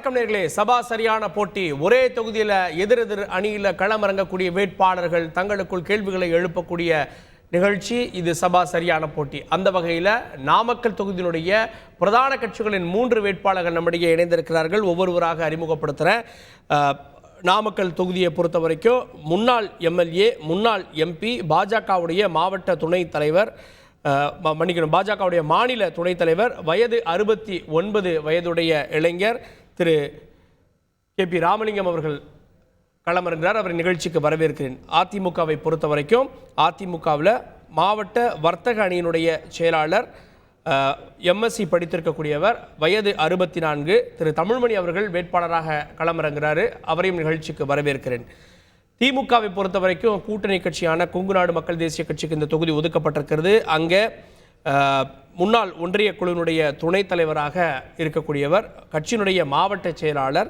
வணக்கம் நேர்களே. சபா சரியான போட்டி. ஒரே தொகுதியில் எதிரெதிர் அணியில் களமிறங்கக்கூடிய வேட்பாளர்கள் தங்களுக்குள் கேள்விகளை எழுப்பக்கூடிய நிகழ்ச்சி இது சபா சரியான போட்டி. அந்த வகையில் நாமக்கல் தொகுதியினுடைய பிரதான கட்சிகளின் 3 வேட்பாளர்கள் நம்மிடையே இணைந்திருக்கிறார்கள். ஒவ்வொருவராக அறிமுகப்படுத்துகிறேன். நாமக்கல் தொகுதியை பொறுத்த வரைக்கும் முன்னாள் எம்எல்ஏ, முன்னாள் எம்பி, பாஜகவுடைய மாவட்ட துணைத் தலைவர், பாஜகவுடைய மாநில துணைத் தலைவர், வயது 69 வயதுடைய இளைஞர் திரு கே.பி. ராமலிங்கம் அவர்கள் களமிறங்கிறார். அவர் நிகழ்ச்சிக்கு வரவேற்கிறேன். அதிமுகவை பொறுத்த வரைக்கும் அதிமுகவில் மாவட்ட வர்த்தக அணியினுடைய செயலாளர், எம்எஸ்சி படித்திருக்கக்கூடியவர், வயது 64, திரு தமிழ்மணி அவர்கள் வேட்பாளராக களமிறங்குகிறாரு. அவரையும் நிகழ்ச்சிக்கு வரவேற்கிறேன். திமுகவை பொறுத்த வரைக்கும் கூட்டணி கட்சியான கொங்குநாடு மக்கள் தேசிய கட்சிக்கு இந்த தொகுதி ஒதுக்கப்பட்டிருக்கிறது. அங்கே முன்னாள் ஒன்றிய குழுவினுடைய துணைத் தலைவராக இருக்கக்கூடியவர், கட்சியினுடைய மாவட்ட செயலாளர்,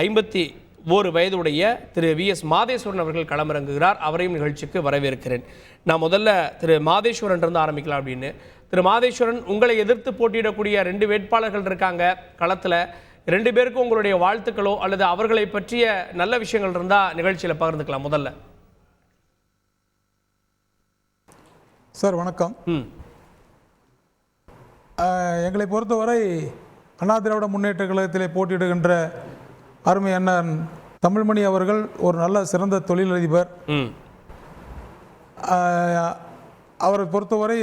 51 வயதுடைய திரு வி.எஸ். மாதேஸ்வரன் அவர்கள் களமிறங்குகிறார். அவரையும் நிகழ்ச்சிக்கு வரவேற்கிறேன். நான் முதல்ல திரு மாதேஸ்வரன் இருந்து ஆரம்பிக்கலாம் அப்படின்னு. திரு மாதேஸ்வரன், உங்களை எதிர்த்து போட்டியிடக்கூடிய 2 வேட்பாளர்கள் இருக்காங்க களத்தில். 2 பேருக்கும் உங்களுடைய வாழ்த்துக்களோ அல்லது அவர்களை பற்றிய நல்ல விஷயங்கள் இருந்தால் நிகழ்ச்சியில் பகிர்ந்துக்கலாம். முதல்ல சார் வணக்கம். எங்களை பொறுத்தவரை அண்ணா திராவிட முன்னேற்ற கழகத்திலே போட்டியிடுகின்ற அருமை அண்ணன் தமிழ்மணி அவர்கள் ஒரு நல்ல சிறந்த தொழிலதிபர். அவரை பொறுத்தவரை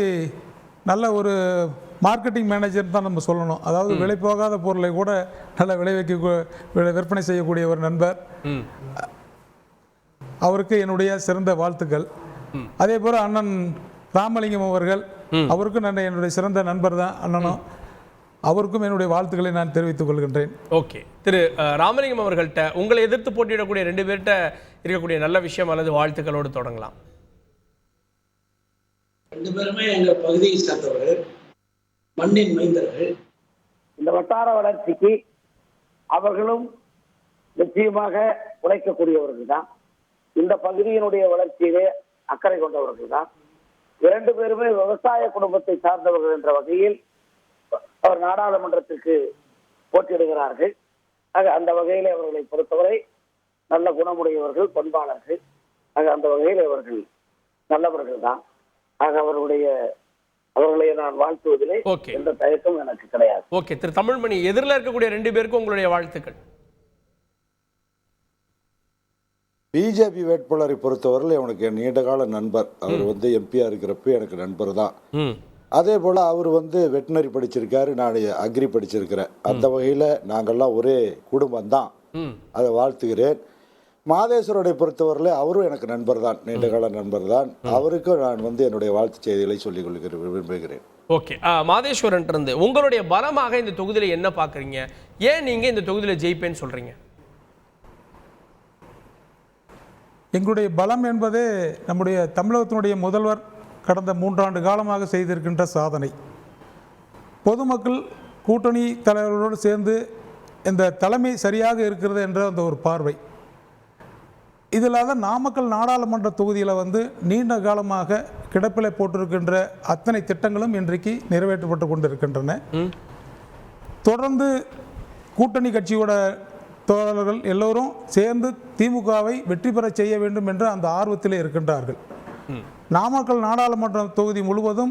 நல்ல ஒரு மார்க்கெட்டிங் மேனேஜர் தான் நம்ம சொல்லணும். அதாவது விலை போகாத பொருளை கூட நல்ல விற்பனை செய்யக்கூடிய ஒரு நண்பர். அவருக்கு என்னுடைய சிறந்த வாழ்த்துக்கள். அதே போல அண்ணன் ராமலிங்கம் அவர்கள், அவருக்கும் என்னுடைய சிறந்த நண்பர் தான் அண்ணனும். அவருக்கும் என்னுடைய வாழ்த்துக்களை நான் தெரிவித்துக் கொள்கின்றேன். ஓகே, திரு ராமலிங்கம் அவர்கள்ட்ட உங்களை எதிர்த்து போட்டியிடக்கூடிய 2 பேர்கிட்ட இருக்கக்கூடிய நல்ல விஷயம் அல்லது வாழ்த்துக்களோடு தொடங்கலாம். 2 பேருமே எங்கள் பகுதியை சார்ந்தவர்கள், மண்ணின் மைந்தர்கள். இந்த வட்டார வளர்ச்சிக்கு அவர்களும் நிச்சயமாக உழைக்கக்கூடியவர்கள் தான். இந்த பகுதியினுடைய வளர்ச்சியிலே அக்கறை கொண்டவர்கள் தான். 2 பேருமே விவசாய குடும்பத்தை சார்ந்தவர்கள் என்ற வகையில் அவர் நாடாளுமன்றத்திற்கு போட்டியிடுகிறார்கள். ஆக அந்த வகையில் அவர்களை பொறுத்தவரை நல்ல குணமுடையவர்கள், பண்பாளர்கள். ஆக அந்த வகையில் அவர்கள் நல்லவர்கள் தான். ஆக அவர்களை நான் வாழ்த்துவதிலே எந்த தயக்கம் எனக்கு கிடையாது. ஓகே, திரு தமிழ்மணி, எதிரில் இருக்கக்கூடிய 2 பேருக்கும் உங்களுடைய வாழ்த்துக்கள். பிஜேபி வேட்பாளரை பொறுத்தவரையில் அவனுக்கு நீண்டகால நண்பர். அவர் எம்பியா இருக்கிறப்ப எனக்கு நண்பர் தான். அதே போல் அவர் வெட்டினரி படிச்சிருக்காரு, நான் அக்ரி படிச்சிருக்கிறேன். அந்த வகையில் நாங்கள்லாம் ஒரே குடும்பம் தான். அதை வாழ்த்துகிறேன். மாதேஸ்வரனை பொறுத்தவரையில் அவரும் எனக்கு நண்பர் தான், நீண்டகால நண்பர் தான். அவருக்கும் நான் என்னுடைய வாழ்த்து செய்திகளை சொல்லிக் விரும்புகிறேன். ஓகே, மாதேஸ்வரன் இருந்து உங்களுடைய பலமாக இந்த தொகுதியில் என்ன பார்க்குறீங்க? ஏன் நீங்கள் இந்த தொகுதியில் ஜெயிப்பேன்னு சொல்கிறீங்க? எங்களுடைய பலம் என்பதே நம்முடைய தமிழகத்தினுடைய முதல்வர் கடந்த 3 ஆண்டு காலமாக செய்திருக்கின்ற சாதனை. பொதுமக்கள் கூட்டணி தலைவர்களோடு சேர்ந்து இந்த தலைமை சரியாக இருக்கிறது என்ற அந்த ஒரு பார்வை. இதில்லாத நாமக்கல் நாடாளுமன்ற தொகுதியில் நீண்ட காலமாக கிடப்பிலை போட்டிருக்கின்ற அத்தனை திட்டங்களும் இன்றைக்கு நிறைவேற்றப்பட்டு கொண்டிருக்கின்றன. தொடர்ந்து கூட்டணி கட்சியோட தோழர்கள் எல்லோரும் சேர்ந்து திமுகவை வெற்றி பெற செய்ய வேண்டும் என்ற அந்த ஆர்வத்திலே இருக்கின்றார்கள். நாமக்கல் நாடாளுமன்ற தொகுதி முழுவதும்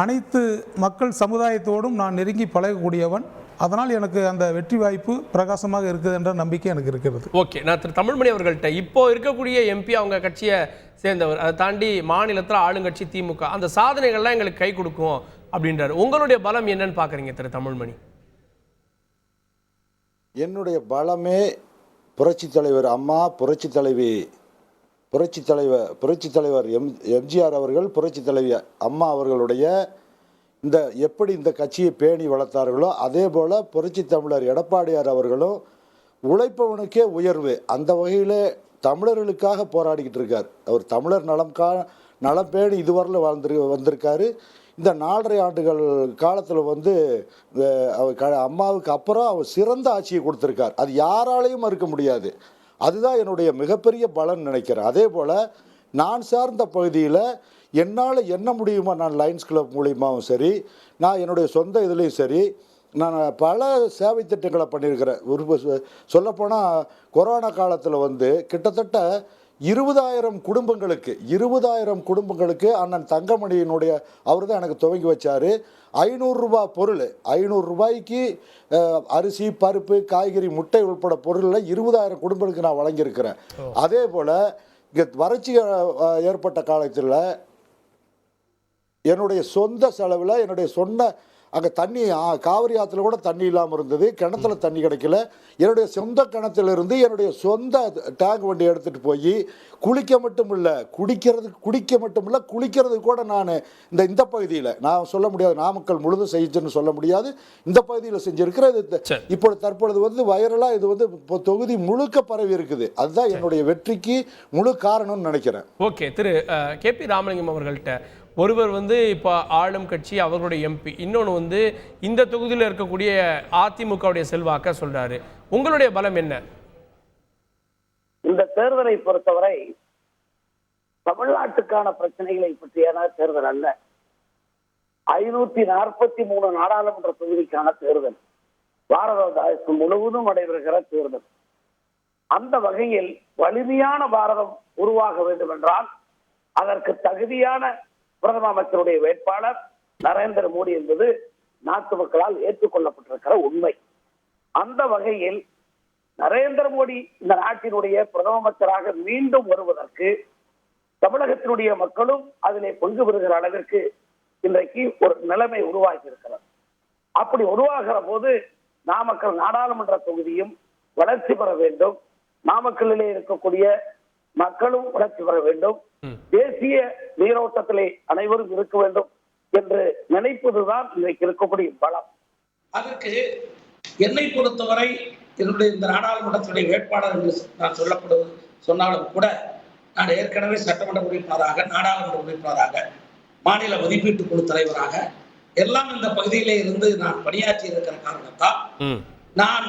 அனைத்து மக்கள் சமுதாயத்தோடும் நான் நெருங்கி பழகக்கூடியவன். அதனால் எனக்கு அந்த வெற்றி வாய்ப்பு பிரகாசமாக இருக்குது என்ற நம்பிக்கை எனக்கு இருக்கிறது. ஓகே, நான் திரு தமிழ்மணி அவர்கள்ட்ட இப்போ இருக்கக்கூடிய எம்பி அவங்க கட்சியை சேர்ந்தவர், அதை தாண்டி மாநிலத்தில் ஆளுங்கட்சி திமுக, அந்த சாதனைகள்லாம் எங்களுக்கு கை கொடுக்கும் அப்படின்றார். உங்களுடைய பலம் என்னன்னு பார்க்குறீங்க திரு தமிழ்மணி? என்னுடைய பலமே புரட்சித் தலைவர் அம்மா, புரட்சித் தலைவர் எம்ஜிஆர் அவர்கள், புரட்சித் தலைவி அம்மா அவர்களுடைய எப்படி இந்த கட்சியை பேணி வளர்த்தார்களோ அதே போல் புரட்சி தமிழர் எடப்பாடியார் அவர்களும் உழைப்பவனுக்கே உயர்வு. அந்த வகையில் தமிழர்களுக்காக போராடிக்கிட்டு இருக்கார். அவர் தமிழர் நலம் பேணி இதுவரையில் வந்திருக்காரு. இந்த 4.5 ஆண்டுகள் காலத்தில் அம்மாவுக்கு அப்புறம் அவர் சிறந்த ஆட்சியை கொடுத்துருக்கார். அது யாராலையும் மறுக்க முடியாது. அதுதான் என்னுடைய மிகப்பெரிய பலன் நினைக்கிறேன். அதே போல் நான் சார்ந்த பகுதியில் என்னால் என்ன முடியுமோ, நான் லயன்ஸ் கிளப் மூலியமாகவும் சரி, நான் என்னுடைய சொந்த இதுலேயும் சரி, நான் பல சேவை திட்டங்களை பண்ணியிருக்கிறேன். ஒரு சொல்லப்போனால் கொரோனா காலத்தில் வந்து கிட்டத்தட்ட 20,000 குடும்பங்களுக்கு அண்ணன் தங்கமணியினுடைய அவர் தான் எனக்கு துவங்கி வச்சார். 500 ரூபா பொருள், 500 ரூபாய்க்கு அரிசி, பருப்பு, காய்கறி, முட்டை உட்பட பொருளில் 20,000 குடும்பங்களுக்கு நான் வழங்கியிருக்கிறேன். அதே போல் இங்கே வறட்சி ஏற்பட்ட காலத்தில் என்னுடைய சொந்த செலவில் என்னுடைய சொந்த அங்கே தண்ணி காவிரி ஆற்றுல கூட தண்ணி இல்லாமல் இருந்தது, கிணத்துல தண்ணி கிடைக்கல. என்னுடைய சொந்த கிணத்திலிருந்து என்னுடைய சொந்த டேங்க் வண்டி எடுத்துகிட்டு போய் குளிக்க மட்டும் இல்லை, குடிக்க மட்டும் இல்லை, குளிக்கிறதுக்கு கூட நான் இந்த பகுதியில் நான் சொல்ல முடியாது, நாமக்கல் முழுதும் செஞ்சுன்னு சொல்ல முடியாது, இந்த பகுதியில் செஞ்சுருக்கிறது. இப்போ தற்பொழுது வந்து வைரலாக இது வந்து இப்போ தொகுதி முழுக்க பரவி இருக்குது. அதுதான் என்னுடைய வெற்றிக்கு முழு காரணம்னு நினைக்கிறேன். ஓகே, திரு KP ராமலிங்கம் அவர்கள்ட்ட ஒருவர் வந்து இப்போ ஆளும் கட்சி அவர்களுடைய MP, இன்னொன்று வந்து இந்த தொகுதியில் இருக்கக்கூடிய அதிமுகவுடைய செல்வாக்க சொல்றாரு. உங்களுடைய பலம் என்ன? இந்த தேர்தலை பொறுத்தவரை தமிழ்நாட்டுக்கான பிரச்சனைகளை பற்றியான தேர்தல் அல்ல, 543 நாடாளுமன்ற தொகுதிக்கான தேர்தல், பாரத தேசம் முழுவதும் நடைபெறுகிற தேர்தல். அந்த வகையில் வலிமையான பாரதம் உருவாக வேண்டும் என்றால் அதற்கு தகுதியான பிரதம அமைச்சருடைய வேட்பாளர் நரேந்திர மோடி என்பது நாட்டு மக்களால் ஏற்றுக்கொள்ளப்பட்டிருக்கிற உண்மை. அந்த வகையில் நரேந்திர மோடி இந்த நாட்டினுடைய பிரதம அமைச்சராக மீண்டும் வருவதற்கு தமிழகத்தினுடைய மக்களும் அதிலே பங்கு பெறுகிற அளவிற்கு இன்றைக்கு ஒரு நிலைமை உருவாகி இருக்கிறது. அப்படி உருவாகிற போது நாமக்கல் நாடாளுமன்ற தொகுதியும் வளர்ச்சி பெற வேண்டும், நாமக்கல்லிலே இருக்கக்கூடிய மக்களும் வளர்ச்சி பெற வேண்டும், தேசிய நீரோட்டத்திலே அனைவரும் இருக்க வேண்டும் என்று நினைப்பதுதான் இன்றைக்கு இருக்கக்கூடிய பலம். அதற்கு என்னை பொறுத்தவரை என்னுடைய இந்த நாடாளுமன்றத்துடைய வேட்பாளர் என்று நான் சொன்னாலும் கூட நான் ஏற்கனவே சட்டமன்ற உறுப்பினராக, நாடாளுமன்ற உறுப்பினராக, மாநில மதிப்பீட்டு குழு தலைவராக எல்லாம் இந்த பகுதியிலே இருந்து நான் பணியாற்றி இருக்கிற காரணத்தால் நான்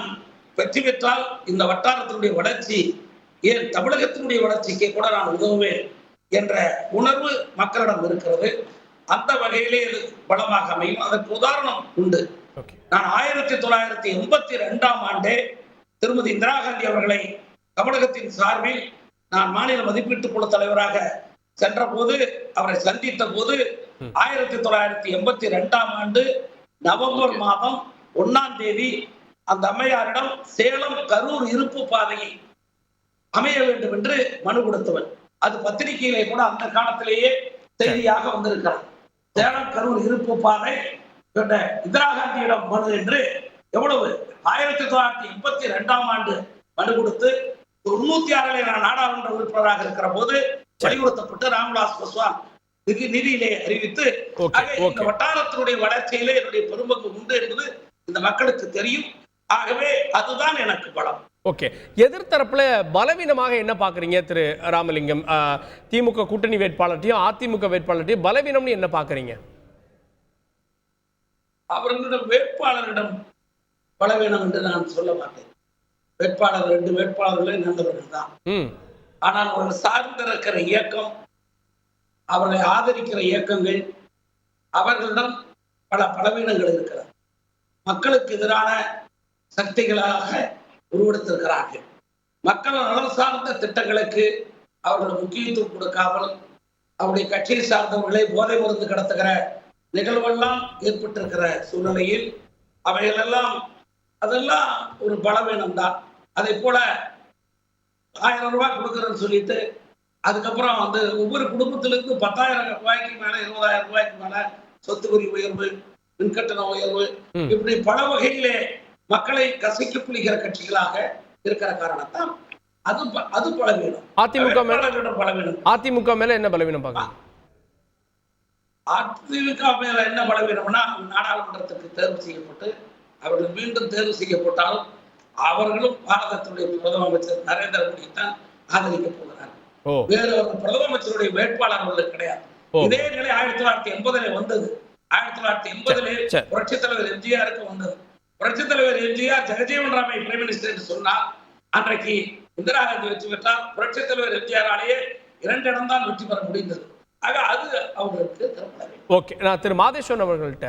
வெற்றி பெற்றால் இந்த வட்டாரத்தினுடைய வளர்ச்சி, ஏன் தமிழகத்தினுடைய வளர்ச்சிக்கு கூட நான் உதவுவேன் என்ற உணர்வு மக்களிடம் இருக்கிறது. அந்த வகையிலே பலமாக அமையும். அதற்கு உதாரணம் உண்டு. நான் 1982ஆம் ஆண்டே திருமதி இந்திரா காந்தி அவர்களை தமிழகத்தின் சார்பில் நான் மாநில மதிப்பீட்டு குழு தலைவராக சென்ற போது, அவரை சந்தித்த போது 1982ஆம் ஆண்டு நவம்பர் மாதம் 1ஆம் தேதி அந்த அம்மையாரிடம் சேலம் கரூர் இருப்பு பாதையை அமைய வேண்டும் என்று மனு கொடுத்தவன். அது பத்திரிகையிலே கூட அந்த காலத்திலேயே செய்தியாக வந்திருக்கிறார். சேலம் கரூர் இருப்பு பாதை இந்திரா காந்தியிடம் மனு என்று எவ்வளவு 1982ஆம் ஆண்டு மனு கொடுத்து 96 நான் நாடாளுமன்ற உறுப்பினராக இருக்கிற போது வலியுறுத்தப்பட்டு ராம்விலாஸ் பாஸ்வான் நிதியிலே அறிவித்து இந்த வட்டாரத்தினுடைய வளர்ச்சியிலே என்னுடைய பெரும்பங்கு உண்டு என்பது இந்த மக்களுக்கு தெரியும். ஆகவே அதுதான் எனக்கு பலம். ஓகே, எதிர்த்தரப்புல பலவீனமாக என்ன பாக்குறீங்க திரு ராமலிங்கம்? திமுக கூட்டணி வேட்பாளர்ட்டையும் அதிமுக வேட்பாளர்ட்டையும் பலவீனம்னு என்ன பாக்குறீங்க? அவர்களிடம் வேட்பாளரிடம் பலவீனம் என்று நான் சொல்ல மாட்டேன். வேட்பாளர் 2 வேட்பாளர்களே நல்லவர்கள் தான். ஆனால் அவர்கள் சார்ந்திருக்கிற இயக்கம், அவர்களை ஆதரிக்கிற இயக்கங்கள், அவர்களிடம் பல பலவீனங்கள் இருக்கிறது. மக்களுக்கு எதிரான சக்திகளாக உருவெடுத்திருக்கிறார்கள். மக்கள் நலன் சார்ந்த திட்டங்களுக்கு அவர்கள் முக்கியத்துவம் கொடுக்காமல் அவருடைய கட்சியை சார்ந்தவர்களை போதை மருந்து கடத்துகிற நிகழ்வெல்லாம் ஏற்பட்டிருக்கிற சூழ்நிலையில் அதெல்லாம் ஒரு பலவீனம் தான். அதே போல 1000 ரூபாய் கொடுக்குறேன்னு சொல்லிட்டு அதுக்கப்புறம் வந்து ஒவ்வொரு குடும்பத்திலிருந்து 10,000 ரூபாய்க்கு மேல 20,000 ரூபாய்க்கு மேல சொத்து வரி உயர்வு, மின்கட்டண உயர்வு, இப்படி பல வகையிலே மக்களை கசைக்கு புளிக்கிற கட்சிகளாக இருக்கிற காரணத்தால் அது பலவீனம். அதிமுக மேல என்ன பலவீனம் பாக்கலாம்? அதிமுக மேல என்ன பலவீனம்னா, நாடாளுமன்றத்துக்கு தேர்வு செய்யப்பட்டு அவர்கள் மீண்டும் தேர்வு செய்யப்பட்டாலும் அவர்களும் பாரதத்தினுடைய பிரதம அமைச்சர் நரேந்திர மோடி தான் ஆதரிக்க போகிறார். வேற ஒரு பிரதம அமைச்சருடைய வேட்பாளர் அவர்களுக்கு கிடையாது. இதே நிலை 1980 வந்தது. 1980 புரட்சித் தலைவர் எம்ஜிஆருக்கு வந்தது. புரட்சித் தலைவர் எம்ஜிஆர் ஜெகஜீவன் ராமை பிரைம் மினிஸ்டர் என்று சொன்னார். அன்றைக்கு இந்திரா காந்தி வெற்றி பெற்றார். புரட்சித் தலைவர் எம்ஜிஆராலேயே 2 இடம் தான் வெற்றி பெற முடிந்தது. ஆக அது அவர்களுக்கு திருப்பட வேண்டும். ஓகே, நான் திரு மாதேஸ்வரன் அவர்கள்ட்ட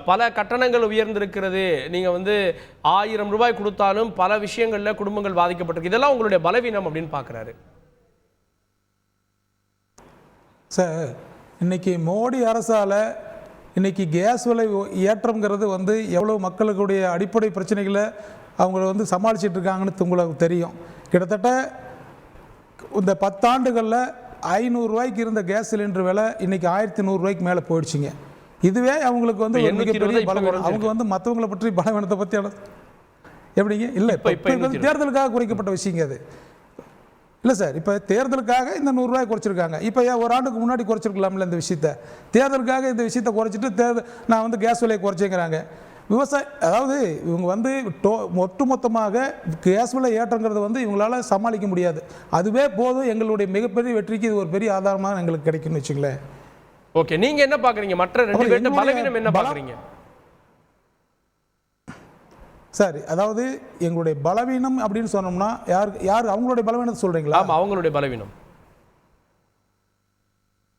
பல கட்டணங்கள் உயர்ந்திருக்கிறது, நீங்கள் வந்து 1000 ரூபாய் கொடுத்தாலும் பல விஷயங்களில் குடும்பங்கள் பாதிக்கப்பட்டிருக்கு, இதெல்லாம் உங்களுடைய பலவீனம் அப்படின்னு பார்க்குறாரு. சார், இன்னைக்கு மோடி அரசால் இன்னைக்கு கேஸ் விலை ஏற்றம்ங்கிறது வந்து எவ்வளோ மக்களுடைய அடிப்படை பிரச்சனைகளை அவங்க வந்து சமாளிச்சிட்டு இருக்காங்கன்னு உங்களுக்கு தெரியும். கிட்டத்தட்ட இந்த 10 ஆண்டுகளில் 500 ரூபாய்க்கு இருந்த கேஸ் சிலிண்டர் விலை இன்னைக்கு 1100 ரூபாய்க்கு மேலே போயிடுச்சுங்க. இதுவே அவங்களுக்கு வந்து ஒரு மிகப்பெரிய பலவீனம். அவங்க வந்து மற்றவங்களை பற்றி பலவீனத்தை பற்றி எப்படிங்க இல்லை, இப்போ தேர்தலுக்காக குறைக்கப்பட்ட விஷயங்க அது இல்லை சார். இப்போ தேர்தலுக்காக இந்த 100 ரூபாய் குறைச்சிருக்காங்க. இப்போ ஒரு ஆண்டுக்கு முன்னாடி குறைச்சிருக்கலாம்ல இந்த விஷயத்தை. தேர்தலுக்காக இந்த விஷயத்தை குறைச்சிட்டு நான் வந்து கேஸ் விலையை குறைச்சிங்கிறாங்க. அதாவது இவங்க வந்து ஒட்டுமொத்தமாக கேஸ் விலை ஏற்றங்கிறது வந்து இவங்களால சமாளிக்க முடியாது. அதுவே போதும், எங்களுடைய மிகப்பெரிய வெற்றிக்கு இது ஒரு பெரிய ஆதாரமாக எங்களுக்கு கிடைக்கும்னு வச்சுங்களேன். ஓகே, நீங்க என்ன பாக்குறீங்க? மற்ற ரெண்டு பேர்ட்ட பலவீனம் என்ன பாக்குறீங்க சார்? அதாவது எங்களுடைய பலவீனம் அப்படின்னு சொன்னோம்னா யார் அவங்களுடைய பலவீனத்தை சொல்றீங்களா? ஆமா, அவங்களுடைய பலவீனம்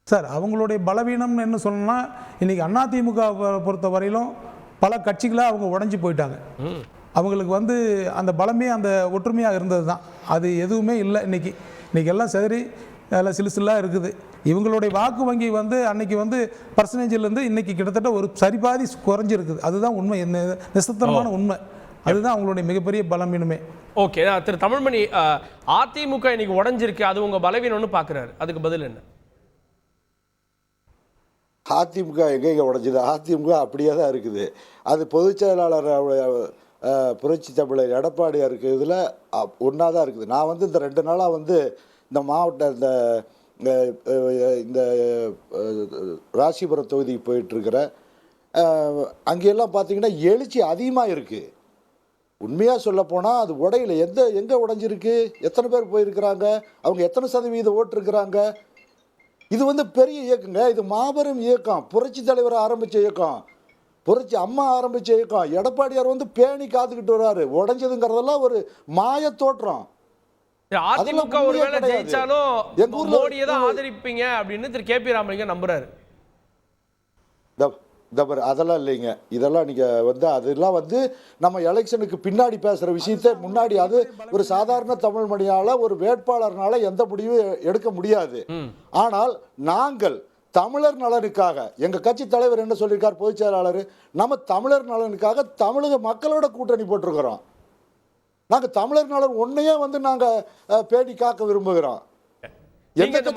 சார். அவங்களுடைய பலவீனம் என்ன சொல்லணும்னா, இன்னைக்கு அதிமுக பொறுத்த வரையிலும் பல கட்சிகளாக அவங்க உடஞ்சி போயிட்டாங்க. அவங்களுக்கு வந்து அந்த பலமே அந்த ஒற்றுமையாக இருந்தது தான். அது எதுவுமே இல்லை. இன்னைக்கு எல்லாம் சரி எல்லாம் சிலுசிலாக இருக்குது. இவங்களுடைய வாக்கு வங்கி வந்து அன்னைக்கு வந்து பர்சன்டேஜிலேருந்து இன்னைக்கு கிட்டத்தட்ட ஒரு சரிபாதி குறைஞ்சிருக்குது. அதுதான் உண்மை, நிசத்தனமான உண்மை. அதுதான் அவங்களுடைய மிகப்பெரிய பலவீனமே. ஓகே, திரு தமிழ்மணி, அதிமுக இன்னைக்கு உடஞ்சிருக்கு, அது உங்க பலவீனம்னு பார்க்குறாரு, அதுக்கு பதில் என்ன? அதிமுக எங்கே உடைஞ்சது? அதிமுக அப்படியே தான் இருக்குது. அது பொதுச் செயலாளர் புரட்சி தமிழர் எடப்பாடியார் இருக்கிறதுல ஒன்றா தான் இருக்குது. நான் வந்து இந்த 2 நாளாக வந்து இந்த மாவட்ட இந்த ராசிபுரம் தொகுதிக்கு போயிட்டுருக்கிறேன். அங்கெல்லாம் பார்த்தீங்கன்னா எழுச்சி அதிகமாக இருக்குது. உண்மையாக சொல்லப்போனால் அது உடையில எங்கே உடைஞ்சிருக்கு, எத்தனை பேர் போயிருக்கிறாங்க, அவங்க எத்தனை சதவீதம் ஓட்டுருக்குறாங்க. இது வந்து பெரிய இயக்கங்க. இது மாபெரும் இயக்கம். புரட்சி தலைவர் ஆரம்பித்த இயக்கம், புரட்சி அம்மா ஆரம்பித்த இயக்கம். எடப்பாடியார் வந்து பேணி காத்துக்கிட்டு வர்றாரு. உடைஞ்சதுங்கிறதெல்லாம் ஒரு மாய தோற்றம். அதிமுக ஒருவேளை ஜெயிச்சாலும் மோடியை தான் ஆதரிப்பீங்க அப்படின்னு திரு கே.பி. ராமலிங்கம் நம்புறாரு. அதெல்லாம் இல்லைங்க. இதெல்லாம் நீங்கள் வந்து அதெல்லாம் வந்து நம்ம எலெக்ஷனுக்கு பின்னாடி பேசுகிற விஷயத்தை முன்னாடி, அது ஒரு சாதாரண தமிழ் மணியால் ஒரு வேட்பாளர்னால எந்த முடிவும் எடுக்க முடியாது. ஆனால் நாங்கள் தமிழர் நலனுக்காக, எங்கள் கட்சி தலைவர் என்ன சொல்லியிருக்கார், பொதுச் செயலாளர், நம்ம தமிழர் நலனுக்காக தமிழக மக்களோட கூட்டணி போட்டிருக்கிறோம். நாங்கள் தமிழர் நலன் ஒன்றையே வந்து நாங்கள் பேடி காக்க விரும்புகிறோம். எந்த கட்சி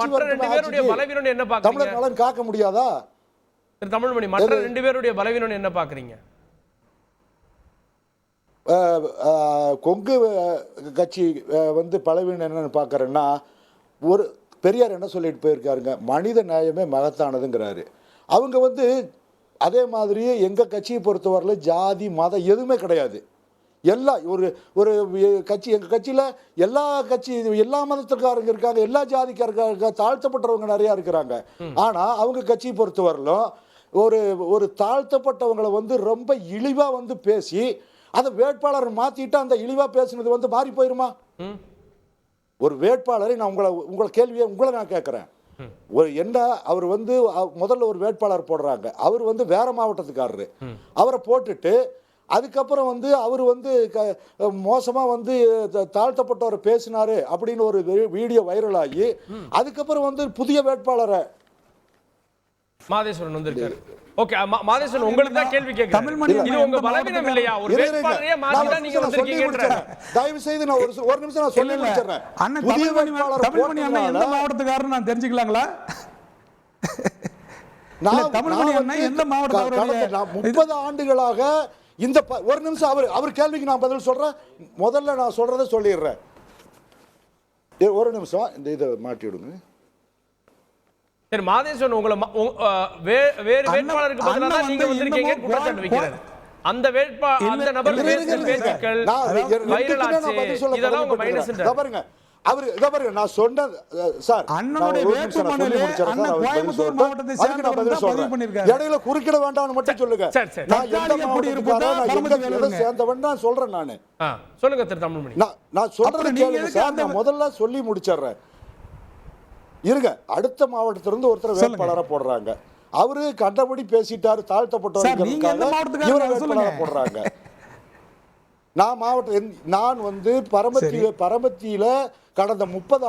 தமிழர் நலன் காக்க முடியாதா? தமிழ்மணி, மற்ற 2 பேருடைய பலவீனம் என்ன பாக்குறீங்க? கொங்கு கட்சி வந்து பலவீனம் என்னன்னு பார்க்குறேன்னா, ஒரு பெரியார் என்ன சொல்லிட்டு போயிருக்காருங்க, மனித நேயமே மகத்தானதுங்கிறாரு. அவங்க வந்து அதே மாதிரியே எங்கள் கட்சியை பொறுத்தவரையில் ஜாதி மதம் எதுவுமே கிடையாது. ஒரு கட்சி, எங்கள் கட்சியில் எல்லா மதத்துக்காரங்க இருக்காங்க, எல்லா ஜாதிக்காரங்க, தாழ்த்தப்பட்டவங்க நிறையா இருக்கிறாங்க. ஆனால் அவங்க கட்சியை பொறுத்தவரையிலும் ஒரு தாழ்த்தப்பட்டவங்களை வந்து ரொம்ப இழிவாக வந்து பேசி அதை வேட்பாளரை மாற்றிட்டு அந்த இழிவாக பேசுனது வந்து மாறி போயிருமா? ஒரு வேட்பாளரை நான் உங்களை கேள்வியை நான் கேட்குறேன். அவர் வந்து முதல்ல ஒரு வேட்பாளர் போடுறாங்க, அவர் வந்து வேற மாவட்டத்துக்காரரு. அவரை போட்டுட்டு அதுக்கப்புறம் வந்து அவர் வந்து மோசமாக வந்து தாழ்த்தப்பட்டவரை பேசினாரு அப்படின்னு ஒரு வீடியோ வைரல் ஆகி அதுக்கப்புறம் வந்து புதிய வேட்பாளரை மாதேஸ்வரன் வந்திருக்காரு. ஓகே, மாதேஸ்வரன், உங்களுக்கு தான் கேள்வி கேட்கிறேன். இது உங்க பலவீனம் இல்லையா? ஒரு வேட்பாளரையே மாத்தி தான் நீங்க வந்திருக்கீங்கன்ற. தயவு செய்து நான் ஒரு நிமிஷம் நான் சொல்லி முடிச்சறேன். அண்ணன் புதிய வேட்பாளர் தமிழ்மணி அண்ணன் எந்த மாவட்டத்துக்காரன்னு நான் தெரிஞ்சுக்கலாங்களா? நான் தமிழ்மணி அண்ணன் எந்த மாவட்டத்துக்காரர்? 30 ஆண்டுகளாக இந்த ஒரு நிமிஷம் அவர் கேள்விக்கு நான் பதில் சொல்றேன். முதல்ல நான் சொல்றதை சொல்லிடுறேன். ஒரு நிமிஷம் இந்த இதை மாட்டி விடுங்க. சரி, மாதேஸ்வரன், உங்களை வேறு வேட்பாளருக்கு பதிலாக நீங்க வந்திருக்கீங்க குற்றச்சாட்டு வைக்கிறார். அந்த அந்த நபர் பேச்சுக்கள் வைரல் ஆச்சு, இதெல்லாம் உங்க மைனஸ் பாருங்க. அவர் நான் சொன்னது சார், இடையில குறுக்கிட வேண்டாம்னு மட்டும் சொல்லுங்க. நான் எந்த மாவட்டத்துக்காரன் சேர்ந்தவன் தான் சொல்றேன். நானு சொல்லுங்க திரு தமிழ்மணி. நான் சொல்றேன் கேளுங்க சார். நான் முதல்ல சொல்லி முடிச்சிடுறேன். இருங்க. அடுத்த மாவட்டத்திலிருந்து ஒருத்தர் வேட்பாளராக போடுறாங்க. அவரு கண்டபடி பேசிட்டாரு, தாழ்த்தப்பட்டவர்களுக்காக இவரை வேட்பாளரா போடுறாங்க. நான் வந்து பரமத்தியில கடந்த 30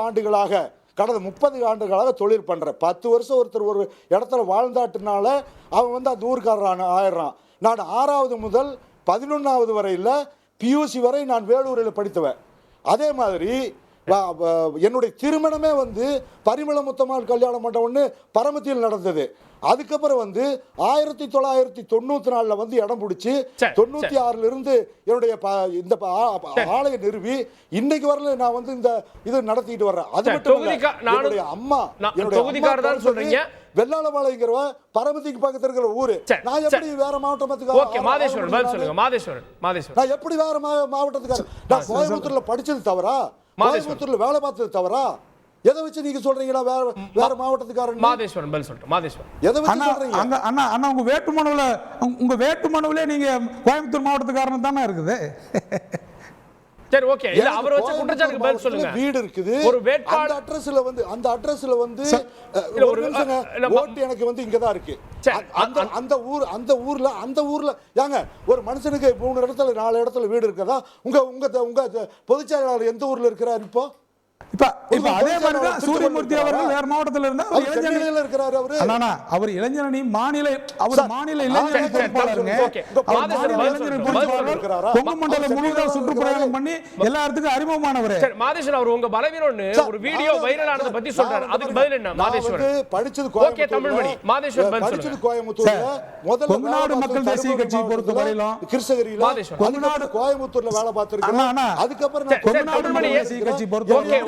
ஆண்டுகளாக தொழில் பண்றேன். 10 வருஷம் ஒருத்தர் ஒரு இடத்துல வாழ்ந்தாட்டுனால அவன் வந்து அந்த ஊருக்காரன் ஆயிடுறான். நான் 6வது முதல் 11வது வரையில் பியூசி வரை நான் வேலூரில் படித்தவன். அதே மாதிரி என்னுடைய திருமணமே வந்து பரிமள முத்தம்மாள் கல்யாண மண்டபம்னு பரமத்தியில் நடந்தது. அதுக்கப்புறம் வந்து 1994 வந்து இடம் பிடிச்சி 96 இருந்து என்னுடைய இந்த ஆலய நிறுவி இன்னைக்கு வரல நான் வந்து இந்த இது நடத்திட்டு வர்றேன். அது மட்டும் இல்ல, என்னுடைய அம்மா சொல்றீங்க வெள்ளாளபாளையங்கிற பரமத்திக்கு பக்கத்துல இருக்கிற ஊரு. நான் எப்படி வேற மாவட்டத்துக்கு நான் எப்படி வேற மாவட்டத்துக்கு நான் கோயம்புத்தூர்ல படிச்சது தவறா, கோயம்புத்தூர்ல வேலை பார்த்தது தவறா? எதை வச்சு நீங்க சொல்றீங்களா வேற மாவட்டத்துக்காரன்? மாதேஸ்வரன் பதில் சொல்றேன். மாதேஸ்வரன் எதை வச்சு சொல்றீங்க? அண்ணா அண்ணா உங்க வேட்புமனுவிலே நீங்க கோயம்புத்தூர் மாவட்டத்துக்காரன் தானே இருக்குது. சரி, ஓகே. இல்ல அவர் வச்ச குற்றச்சாட்டுக்கு பதில் சொல்லுங்க. வீடு இருக்குது, ஒரு வேட்பாளர் அந்த அட்ரஸ்ல வந்து ஒரு ஓட்டு எனக்கு வந்து இங்க தான் இருக்கு. அந்த ஊர்ல ஏங்க ஒரு மனுஷனுக்கு 3 இடத்துல 4 இடத்துல வீடு இருக்கதா? உங்க பொதுச் செயலாளர் எந்த ஊர்ல இருக்கிறார் இப்போ? இப்ப அதே மாதிரி தான் சூரியமூர்த்தி அவர்கள் வேற மாவட்டத்துல இருந்தா இளைஞரணியில இருக்காரு. அவர் இளைஞரணி மாநில இளைஞரணி பொறுப்பாளருங்க. கொங்கு மண்டலம் முழுவதும் சுற்றுப்பயணம் பண்ணி எல்லா இடத்துக்கும் அறிமுகமானவர். மாதேஸ்வரன் அவர் உங்க பலவீனம்னு ஒரு வீடியோ வைரல் ஆனத பத்தி சொல்றாரு. அதுக்கு பதில் என்ன மாதேஸ்வரன்? படிச்சது கோயம்புத்தூர். தமிழ்மணி மாதேஸ்வரன் பதில் சொல்லுங்க. படிச்சது கோயம்புத்தூர்ல முதல்ல கொங்குநாடு மக்கள் தேசிய கட்சி பொறுத்தவரையிலும் கிருஷ்ணகிரியில கொங்குநாடு கோயம்புத்தூர்ல வேலை பார்த்திருக்கேன். அதுக்கு அப்புறம் கொங்குநாடு மக்கள் தேசிய கட்சி பொறுத்தவரை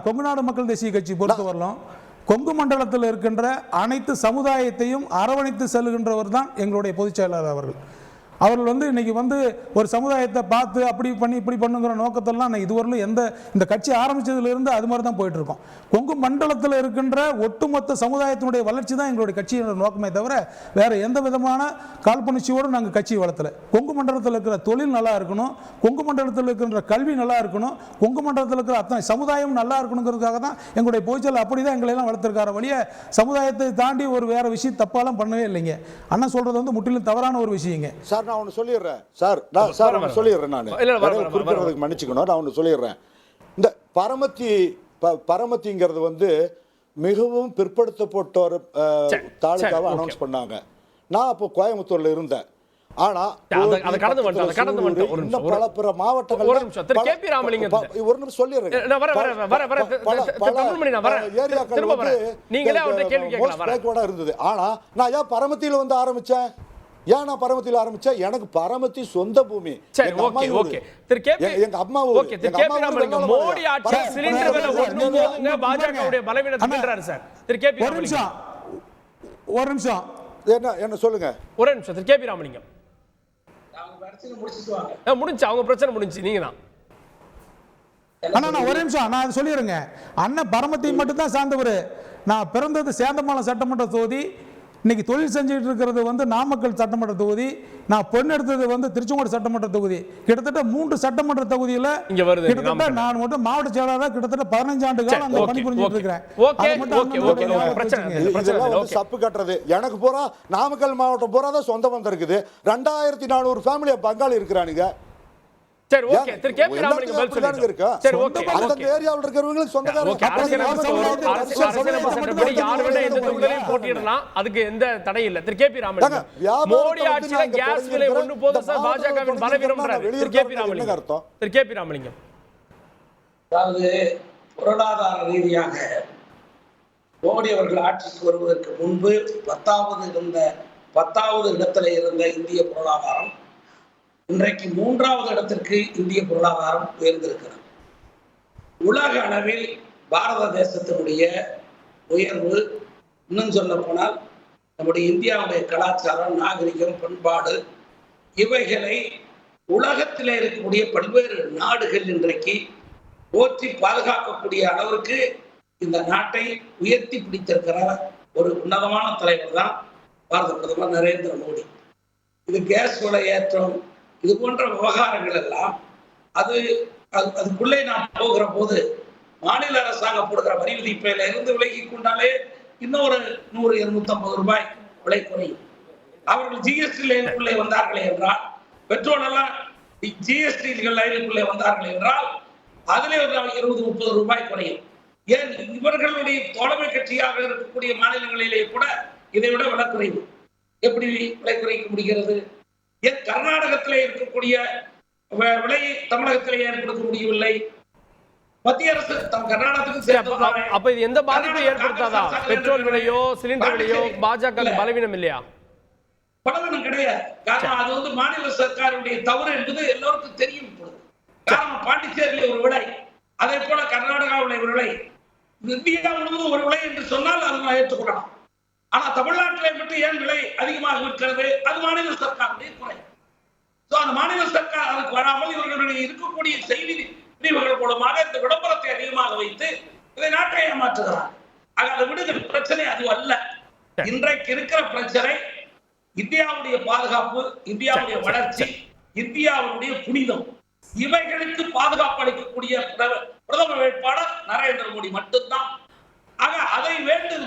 கொங்குநாடு மக்கள் தேசிய கட்சி பொறுத்தவரையிலும் கொங்கு மண்டலத்தில் இருக்கின்ற அனைத்து சமுதாயத்தையும் அரவணைத்து செல்கின்றவர் தான் எங்களுடைய பொதுச் செயலாளர் அவர்கள். அவர்கள் வந்து இன்னைக்கு வந்து ஒரு சமுதாயத்தை பார்த்து அப்படி பண்ணி இப்படி பண்ணுங்கிற நோக்கத்தெல்லாம் இதுவரையிலும் இந்த கட்சி ஆரம்பிச்சதுலேருந்து அது மாதிரி தான் போயிட்டு இருக்கோம். கொங்கு மண்டலத்தில் இருக்கின்ற ஒட்டுமொத்த சமுதாயத்தினுடைய வளர்ச்சி தான் எங்களுடைய கட்சியோட நோக்கமே தவிர வேற எந்த விதமான காழ்ப்புணர்ச்சியோடு நாங்கள் கட்சி வளர்த்தல. கொங்கு மண்டலத்தில் இருக்கிற தொழில் நல்லா இருக்கணும், கொங்கு மண்டலத்தில் இருக்கின்ற கல்வி நல்லா இருக்கணும், கொங்கு மண்டலத்தில் இருக்கிற அத்தனை சமுதாயம் நல்லா இருக்கணுங்கிறதுக்காக தான் எங்களுடைய பொதுச்செயலாளர் அப்படி தான் எங்களை எல்லாம் வளர்த்திருக்கார வழிய சமுதாயத்தை தாண்டி ஒரு வேற விஷயம் தப்பாலாம் பண்ணவே இல்லைங்க. அண்ணா சொல்றது வந்து முற்றிலும் தவறான ஒரு விஷயங்க. சார் நான் ஒன்று சொல்லிடுறேன். நான் குறிப்பிடுறதுக்கு மன்னிச்சுக்கணும். நான் ஒன்று சொல்லிடுறேன். இந்த பரமத்திங்கிறது வந்து மிகவும் பிற்படுத்தப்பட்டோர் தாலுகாவை அனௌன்ஸ் பண்ணாங்க. நான் அப்போ கோயம்புத்தூர்ல இருந்தேன். ஆனா பல பிற மாவட்டங்கள் ஒரு நிமிஷம் சொல்லிடுறேன். இருந்தது. ஆனா நான் ஏன் பரமத்தியில வந்து ஆரம்பிச்சேன்? எனக்கு பரமத்தி சொந்த பூமி. எங்க அம்மா மோடி ஆட்சி சிலிண்டர் விலை ஒட்டும்போதுங்க பாஜகவுடைய பலவீனத்தை சொல்றாரு சார். திரு கேபி ராமலிங்கம் ஒரு நிமிஷம் என்ன சொல்லுங்க. ஒரு நிமிஷம் திரு கேபி ராமலிங்கம் முடிஞ்சு அவங்க பிரச்சனை முடிஞ்சு நீங்க தான். ஒரு நிமிஷம் நான் சொல்லிடுறேங்க. அண்ணன் பரமத்தி மட்டும் தான் சார்ந்தவர். நான் பிறந்தது சேந்தமங்கலம் சட்டமன்ற தொகுதி. இன்னைக்கு தொழில் செஞ்சுட்டு இருக்கிறது வந்து நாமக்கல் சட்டமன்ற தொகுதி. நான் பொண்ணு எடுத்தது வந்து திருச்செங்கோடு சட்டமன்ற தொகுதி. கிட்டத்தட்ட 3 சட்டமன்ற தொகுதியில கிட்டத்தட்ட நான் மட்டும் மாவட்ட செயலாளராக கிட்டத்தட்ட 15 ஆண்டு காலம் அங்க பணிபுரிஞ்சிட்டு இருக்கிறேன். சப்பு கட்டுறது எனக்கு பூரா நாமக்கல் மாவட்டம் பூரா தான் சொந்த பந்தம் இருக்குது. 2400 ஃபேமிலி பங்காளி இருக்கிறானுங்க. சரி, ஓகே. திரு கேபி ராமலிங்கம் பதில் சொல்லுங்க. சரி, ஓகே. அந்த ஏரியாவுல இருக்கிறவங்களுக்கு சொந்தக்காரங்க யார் வேணா எந்த தொகுதியிலும் போட்டிடலாம். அதுக்கு எந்த தடை இல்ல. திரு கேபி ராமலிங்கம் மோடி ஆட்சியில கேஸ் விலை ஒண்ணு போதும் சார் பாஜகவின் பலவீனம்ன்றாரு. திரு கேபி ராமலிங்கம் திரு கேபி ராமலிங்கம் அதாவது பொருளாதார ரீதியாக மோடி அவர்கள் ஆட்சிக்கு வருவதற்கு முன்பு 10வது இடத்துல இருந்த இந்திய பொருளாதாரம் இன்றைக்கு 3வது இடத்திற்கு இந்திய பொருளாதாரம் உயர்ந்திருக்கிறது. உலக அளவில் பாரத தேசத்தினுடைய உயர்வு இன்னும் சொல்ல போனால் நம்முடைய இந்தியாவுடைய கலாச்சாரம், நாகரிகம், பண்பாடு இவைகளை உலகத்தில் இருக்கக்கூடிய பல்வேறு நாடுகள் இன்றைக்கு போற்றி பாதுகாக்கக்கூடிய அளவிற்கு இந்த நாட்டை உயர்த்தி பிடித்திருக்கிற ஒரு உன்னதமான தலைவர் தான் பாரத பிரதமர் நரேந்திர மோடி. இது கேஸ் விலை ஏற்றம் இது போன்ற விவகாரங்கள் எல்லாம் அதுக்குள்ளே நாம் போகிற போது மாநில அரசாங்கம் போடுகிற வரி விதிப்பில இருந்து விலகி கொண்டாலே இன்னொரு 100-250 ரூபாய் விலை குறையும். அவர்கள் ஜிஎஸ்டி லைனுக்குள்ளே வந்தார்களே என்றால், பெட்ரோல் எல்லாம் ஜிஎஸ்டி லைனுக்குள்ளே வந்தார்கள் என்றால் அதிலே ஒரு 20-30 ரூபாய் குறையும். ஏன் இவர்களுடைய தோழமை கட்சியாக இருக்கக்கூடிய மாநிலங்களிலே கூட இதை விட விலை குறைவு. எப்படி விலை குறைக்க முடிகிறது? ஏன் கர்நாடகத்திலே இருக்கக்கூடிய விலையை தமிழகத்திலே ஏற்படுத்த முடியவில்லை? மத்திய அரசு கர்நாடகத்துக்கு அப்ப இது எந்த பாதிப்பை ஏற்படுத்தாதா? பெட்ரோல் விலையோ சிலிண்டர் விலையோ பாஜக பலவீனம் இல்லையா? பலவீனம் கிடையாது. காரணம் அது வந்து மாநில சர்க்காருடைய தவறு என்பது எல்லோருக்கும் தெரியும். காரணம் பாண்டிச்சேரியில் ஒரு விலை, அதே போல கர்நாடகாவில் ஒரு விலை, இந்தியா முழுவதும் ஒரு விலை என்று சொன்னால் அதை நான் ஏற்றுக்கொள்ளலாம். ஆனா தமிழ்நாட்டிலே மட்டும் ஏன் விலை அதிகமாக இருக்கிறது? அது மாநில சர்க்காருடைய குறை. அந்த மாநில சர்க்கார் அதுக்கு வராமல் இவர்களுடைய இருக்கக்கூடிய செய்தி பிரிவுகள் மூலமாக இந்த விளம்பரத்தை அதிகமாக வைத்து இதை நாட்டை ஏமாற்றுகிறார். அதை விடுதல் பிரச்சனை அது அல்ல. இன்றைக்கு இருக்கிற பிரச்சனை இந்தியாவுடைய பாதுகாப்பு, இந்தியாவுடைய வளர்ச்சி, இந்தியாவுடைய புனிதம், இவைகளுக்கு பாதுகாப்பு அளிக்கக்கூடிய பிரதம வேட்பாளர் நரேந்திர மோடி மட்டும்தான். ஆக அதை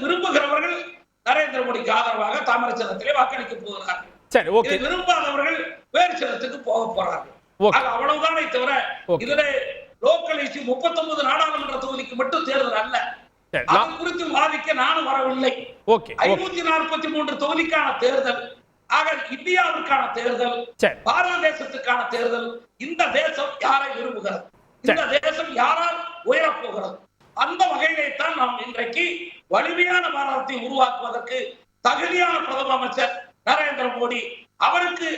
விரும்புகிறவர்கள் நரேந்திர மோடிக்கு ஆதரவாக தாமரச்சலத்திலே வாக்களிக்க போகிறார்கள். விரும்பாதவர்கள் வேறு சிலத்துக்கு போக போறார்கள். அவ்வளவுதானே தவிர இதுல லோக்கல் இஷ்யூ 39 நாடாளுமன்ற தொகுதிக்கு மட்டும் தேர்தல் அல்ல. அது குறித்து வாதிக்க நானும் வரவில்லை. 543 தொகுதிக்கான தேர்தல், ஆக இந்தியாவுக்கான தேர்தல், பாரத தேசத்துக்கான தேர்தல். இந்த தேசம் யாரை விரும்புகிறது? இந்த தேசம் யாரால் உயரப் போகிறது? அந்த வகையிலே தான் நாம் இன்றைக்கு வலிமையான பாரதத்தை உருவாக்குவதற்கு தகுதியான பிரதம அமைச்சர் நரேந்திர மோடி அவருக்கு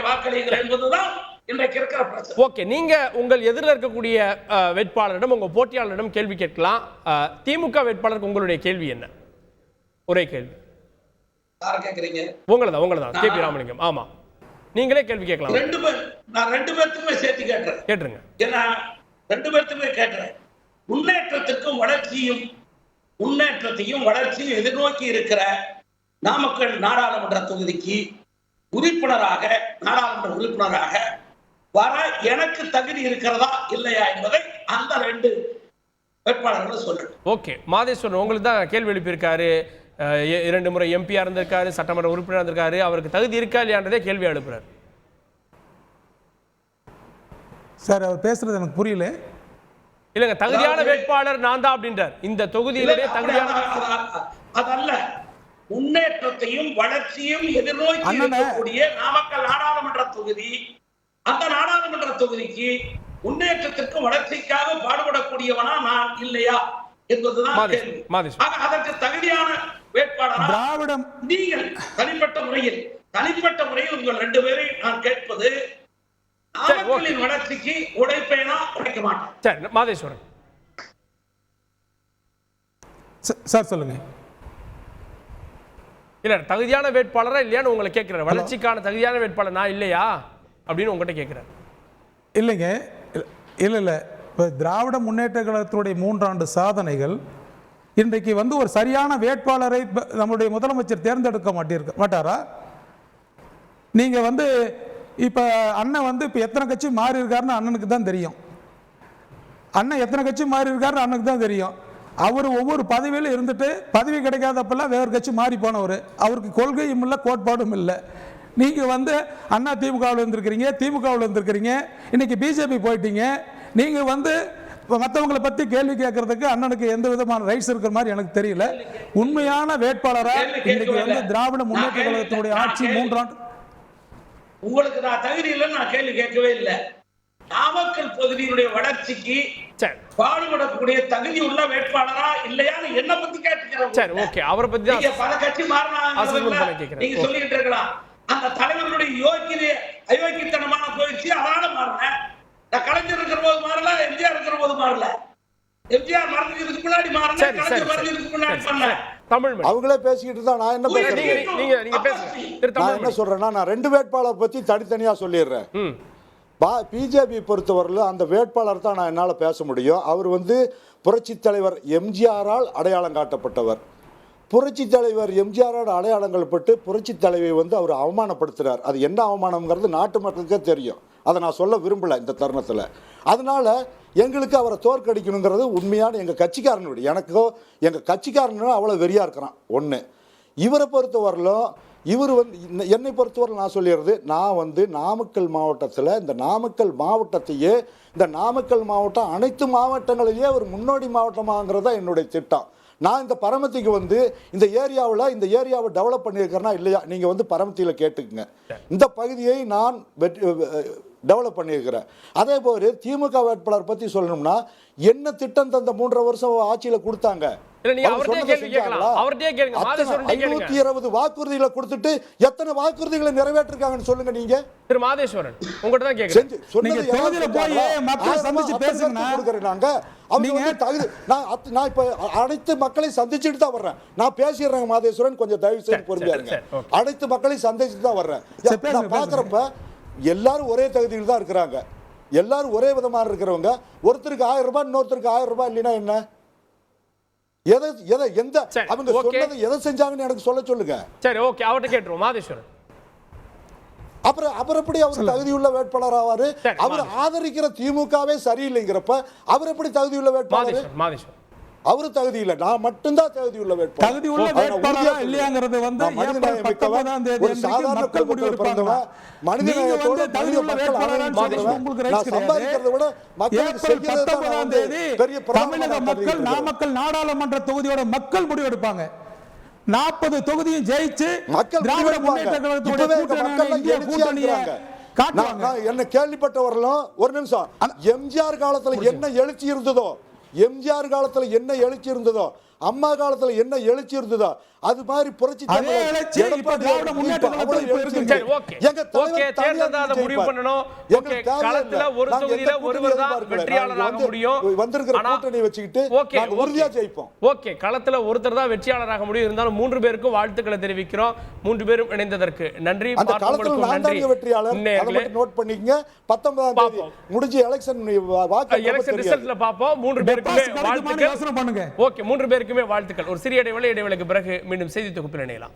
வாக்களிகள் என்பதுதான் இன்றைக்கு இருக்கிற பிரச்சனை. ஓகே, நீங்க உங்கள் எதிரில் இருக்கக்கூடிய வேட்பாளரிடம், உங்க போட்டியாளரிடம் கேள்வி கேட்கலாம். திமுக வேட்பாளருக்கு உங்களுடைய கேள்வி என்ன? ஒரே கேள்வி. யார கேக்குறீங்க? உங்களதான் கே.பி. ராமலிங்கம். ஆமா, நீங்களே கேள்வி கேட்கலாம். நான் ரெண்டு பேருக்குமே சேர்த்து கேட்கிறேன். கேட்டுருங்க. ஏன்னா ரெண்டு பேருக்குமே கேட்கிறேன். முன்னேற்றத்தையும் வளர்ச்சியும் எதிர்நோக்கி இருக்கிற நாமக்கல் நாடாளுமன்ற தொகுதிக்கு நாடாளுமன்ற உறுப்பினராக வர எனக்கு தகுதி இருக்கிறதா இல்லையா என்பதை அந்த 2 வேட்பாளர்கள் சொல்றேன். ஓகே, மாதேஸ்வரன் உங்களுக்கு தான் கேள்வி எழுப்பியிருக்காரு. 2 முறை எம்பியா இருந்திருக்காரு, சட்டமன்ற உறுப்பினர் இருந்திருக்காரு. அவருக்கு தகுதி இருக்கா இல்லையான்றதே கேள்வி எழுப்புறாரு. சார், அவர் பேசுறது எனக்கு புரியல. இல்லங்க, தகுதியான வேட்பாளர் நான் தான் அப்படின்றார். இந்த தொகுதியிலே தகுதியான அதல்ல, முன்னேற்றத்தையும் வளர்ச்சியும் எதிர்நோக்கி இருக்கக்கூடிய நாமக்கல் நாடாளுமன்ற தொகுதி, அந்த நாடாளுமன்ற தொகுதிக்கு முன்னேற்றத்திற்கும் வளர்ச்சிக்காக பாடுபடக்கூடியவனா நான் இல்லையா என்பதுதான் கேள்வி. அதற்கு தகுதியான வேட்பாளர் திராவிடம். நீங்கள் தனிப்பட்ட முறையில் உங்கள் 2 பேரையும் நான் கேட்பது, நாமக்கலின் வளர்ச்சிக்கு உழைப்பேனா உழைக்க மாட்டேன். சரி, மாதேஸ்வரன் சார் சொல்லுங்க. இல்ல, தகுதியான வேட்பாளரா இல்லையான்னு உங்களை கேட்கிறார். வளர்ச்சிக்கான தகுதியான வேட்பாளர் நான் இல்லையா அப்படின்னு உங்ககிட்ட கேட்கிறார். இல்லைங்க, இல்லை. இப்போ திராவிட முன்னேற்ற கழகத்தினுடைய 3 ஆண்டு சாதனைகள் இன்றைக்கு ஒரு சரியான வேட்பாளரை நம்முடைய முதலமைச்சர் தேர்ந்தெடுக்க மாட்டாரா? நீங்கள் இப்போ அண்ணன் இப்போ எத்தனை கட்சி மாறி இருக்காருன்னு அண்ணனுக்கு தான் தெரியும். அண்ணன் எத்தனை கட்சி மாறி இருக்காருன்னு அண்ணனுக்கு தான் தெரியும். அவர் ஒவ்வொரு பதவியிலும் இருந்துட்டு பதவி கிடைக்காதப்பெல்லாம் வேறு கட்சி மாறி போனவர். அவருக்கு கொள்கையும் இல்லை, கோட்பாடும் இல்லை. நீங்கள் அண்ணா திமுகவில் இருந்திருக்கிறீங்க, திமுகவில் இருந்திருக்கிறீங்க, இன்னைக்கு பிஜேபி போயிட்டீங்க. நீங்கள் மற்றவங்களை பற்றி கேள்வி கேட்கறதுக்கு அண்ணனுக்கு எந்த விதமான ரைட்ஸ் இருக்கிற மாதிரி எனக்கு தெரியல. உண்மையான வேட்பாளராக இன்னைக்கு திராவிட முன்னேற்ற கழகத்தினுடைய ஆட்சி 3 ஆண்டு. உங்களுக்கு நான் தகுதி இல்லைன்னு நான் கேள்வி கேட்கவே இல்லை. நாமக்கல் பகுதியினுடைய வளர்ச்சிக்கு பாடுபடக்கூடிய தகுதி உள்ள வேட்பாளரா இல்லையான்னு என்ன பத்தி கேட்டுக்கிறேன். அவரை பத்தி பல கட்சி மாறினாங்க நீங்க சொல்லிட்டு இருக்கலாம். அந்த தலைவர்களுடைய அயோக்கியத்தனமான போயிடுச்சு, அதனால மாறினேன். நான் கலைஞர் இருக்கிற போது மாறல, எம்ஜிஆர் இருக்கிற போது மாறல. எம்ஜிஆர் மறைஞ்சதுக்கு முன்னாடி மாறினேன், கலைஞர் மறைஞ்சதுக்கு முன்னாடி பண்ணேன். அவங்களே பேசிக்கிட்டு தான் நான் என்ன பேசுறேன். நான் என்ன சொல்றேன்னா, நான் 2 வேட்பாளர் பத்தி தனித்தனியா சொல்லிடுறேன். பிஜேபி பொறுத்தவரையில் அந்த வேட்பாளர் தான் நான் என்னால் பேச முடியும். அவர் புரட்சி தலைவர் எம்ஜிஆரால் அடையாளம் காட்டப்பட்டவர். புரட்சி தலைவர் எம்ஜிஆரோட அடையாளங்கள் பட்டு புரட்சி தலைவை அவர் அவமானப்படுத்துகிறார். அது என்ன அவமானம்ங்கிறது நாட்டு மக்களுக்கே தெரியும். அதை நான் சொல்ல விரும்பலை இந்த தருணத்தில். அதனால் எங்களுக்கு அவரை தோற்கடிக்கணுங்கிறது உண்மையான எங்கள் கட்சிக்காரனுடைய, எனக்கோ எங்கள் கட்சிக்காரனும் அவ்வளோ வெறியாக இருக்கிறான். ஒன்று, இவரை பொறுத்தவரையிலும் இவர் வந்து என்னை பொறுத்தவரை நான் சொல்லிடுறது, நான் வந்து நாமக்கல் மாவட்டத்தில் இந்த நாமக்கல் மாவட்டத்தையே, இந்த நாமக்கல் மாவட்டம் அனைத்து மாவட்டங்களிலேயே ஒரு முன்னோடி மாவட்டமாகங்கிறதா என்னுடைய திட்டம். நான் இந்த பரமத்திக்கு வந்து இந்த ஏரியாவை டெவலப் பண்ணியிருக்கிறேன்னா இல்லையா, நீங்கள் வந்து பரமத்தியில் கேட்டுக்குங்க. இந்த பகுதியை நான் டெவலப் பண்ணியிருக்கிறேன். அதே போல் திமுக வேட்பாளர் பற்றி சொல்லணும்னா என்ன திட்டம் தந்த 3.5 வருஷம் ஆட்சியில் கொடுத்தாங்க. 520 வாக்குறுதிகளை கொடுத்துட்டு எத்தனை வாக்குறுதிகளை நிறைவேற்றிருக்காங்கன்னு சொல்லுங்க. நீங்க திரு மாதேஸ்வரன் உங்ககிட்ட தான் கேக்குறேன். நீங்க தொகுதியில போய் மக்கள் சந்திச்சு பேசுங்க. நான் இப்ப அனைத்து மக்களை சந்திச்சுட்டு தான் வர்றேன். நான் பேசிடுறேன் மாதேஸ்வரன், கொஞ்சம் தயவு செய்து பொறுமையா இருங்க. அனைத்து மக்களை சந்திச்சுட்டு தான் வர்றேன். நான் பாக்குறப்ப எல்லாரும் ஒரே தகுதியில் தான் இருக்கிறாங்க. எல்லாரும் ஒரே விதமான இருக்கிறவங்க. ஒருத்தருக்கு 1000 ரூபாய், இன்னொருத்தருக்கு 1000 ரூபாய் இல்லைன்னா என்ன? அவங்க சொன்னது எதை செஞ்சாங்கன்னு எனக்கு சொல்லுங்க. சரி, ஓகே, அவர்ட்ட கேட்டுருவோம். மாதேஸ்வரன் அப்புறம் எப்படி அவர் தகுதியுள்ள வேட்பாளர் ஆவாரு? அவர் ஆதரிக்கிற திமுகவே சரியில்லைங்கிறப்ப அவர் எப்படி தகுதியுள்ள வேட்பாளர்? மாதேஸ்வரன் அவரு தகுதி இல்ல, நான் மட்டும்தான் தகுதியுள்ள வேட்பாளர். தகுதியுள்ள வேட்பாளரா இல்லையாங்கிறது வந்து ஏப்ரல் 19ஆம் தேதி அன்னைக்கு மக்கள் முடிவு எடுப்பாங்க. மனிதநேயத்தோட தகுதியுள்ள வேட்பாளரா உங்களுக்கு ரைட்ஸ் சம்பாதிக்கிறதை விட மக்களுக்கு ஏப்ரல் 19ஆம் தேதி பெரிய தமிழக மக்கள் நாமக்கல் நாடாளுமன்ற தொகுதியோட மக்கள் முடிவு எடுப்பாங்க. 40 தொகுதியும் ஜெயிச்சு திராவிட முன்னேற்ற கழகத்தோட கூட்டணியை காட்டுவாங்க. என்ன கேள்விப்பட்டவர்களும் ஒரு நிமிஷம், எம்ஜிஆர் காலத்துல என்ன எழுச்சி இருந்ததோ, எம்ஜிஆர் காலத்துல என்ன எழுச்சி இருந்ததோ, அம்மா காலத்துல என்ன எழுச்சி இருந்ததோ, அது மாதிரி புரட்சி உறுதியா ஜெயிப்போம். ஓகே, களத்துல ஒருத்தர் தான் வெற்றியாளராக முடியும். இருந்தாலும் 3 பேருக்கும் வாழ்த்துக்களை தெரிவிக்கிறோம். 3 பேரும் இணைந்ததற்கு நன்றி. அந்த களத்துல நான் தான் வெற்றியாளர், அதை மட்டும் நோட் பண்ணிக்கங்க. 19ஆம் தேதி முடிஞ்ச எலெக்ஷன் ரிசல்ட்ல பாப்போம். 3 பேருக்குமே வாழ்த்துக்கள். ஓகே, 3 பேருக்குமே வாழ்த்துக்கள். ஒரு சிறிய இடைவேளைக்கு பிறகு மீண்டும் செய்தி தொகுப்பில் இணையலாம்.